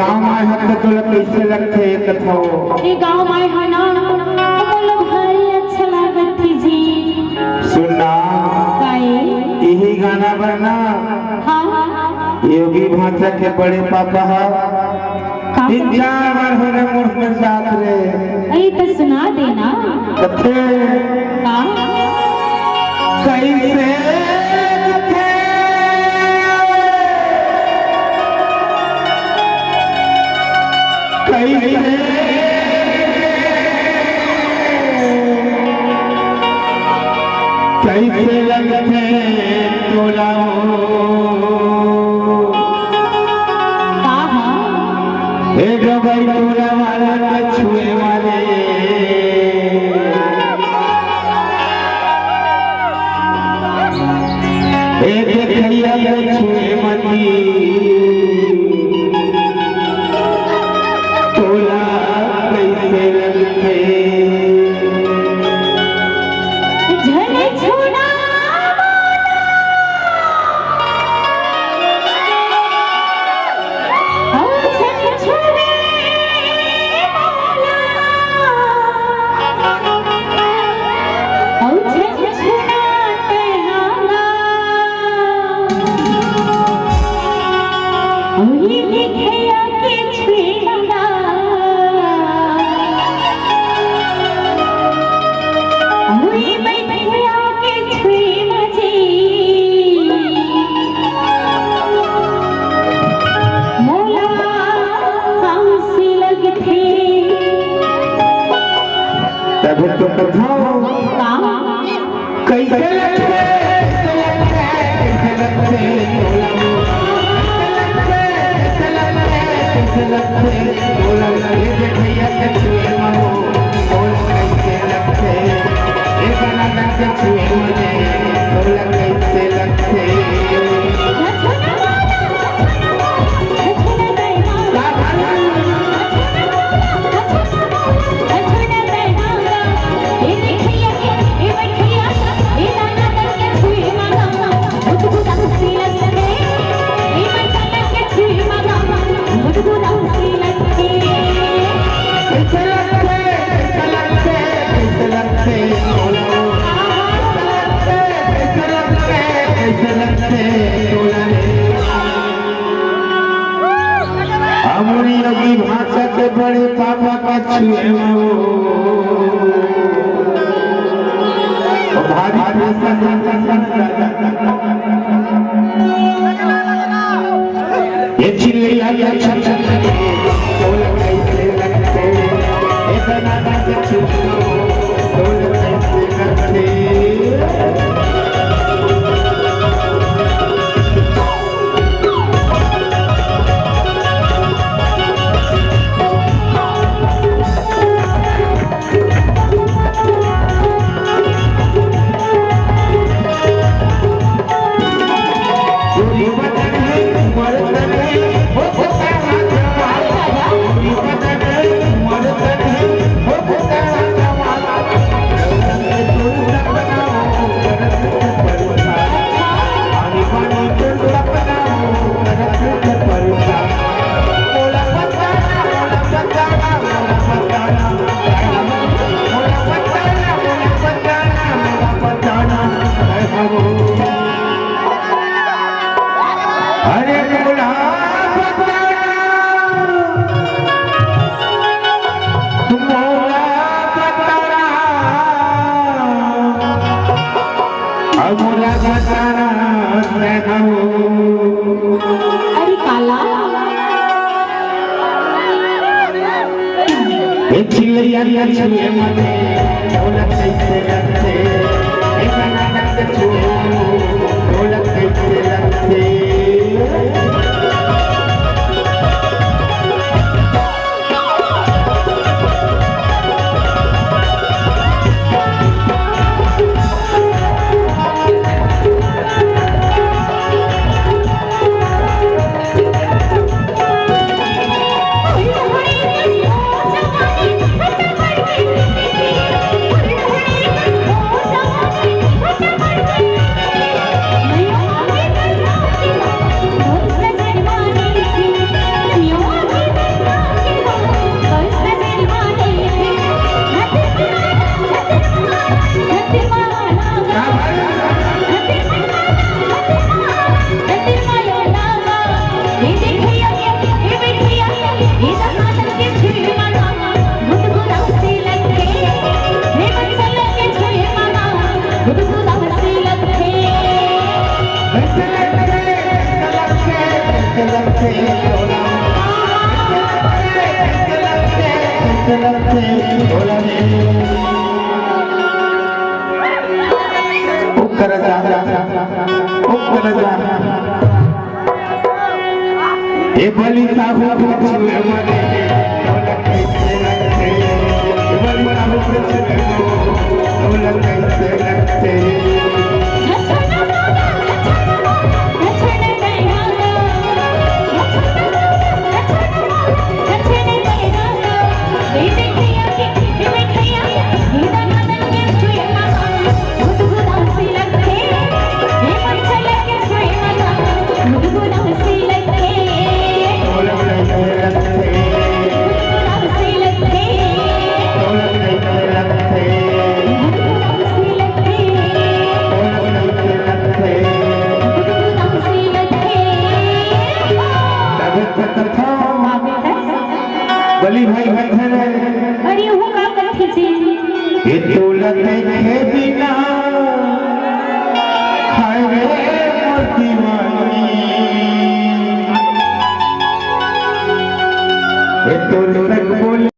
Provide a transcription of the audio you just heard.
गांव में है तो तोला कैसे लगते है कथो ये गांव में है ना बोलो भारी अच्छा लागत थी जी सुनना काई यही गाना बना हां योगी भाषा के बड़े पापा है 3-4 बार होने मुर्ख में साथ रे अरे तो सुना देना कथे हां कैसे कैसे लगते तोला भाई तोला वाला छुए वाले देखिया छुए मती तोला कैसे लगते झले छुड़ा तब तो कथो कैसे लगते हमारी योगी भाषा के बड़े पापा का छुए भारी ये चिल्लिया अरे काला चिल्लिया छुए मने ढोलक कैसे लगते एक नाटक छुए ढोलक कैसे लगते लगते बोला रे उकर जा ए बलि साहू पूछे मरे दौलत कैसे लगते ए बलि साहू पूछे दौलत कैसे लगते बलि भाई बैठे अरे वो का करती जी ये दौलत के बिना हाय रे दीवानी ये दौलत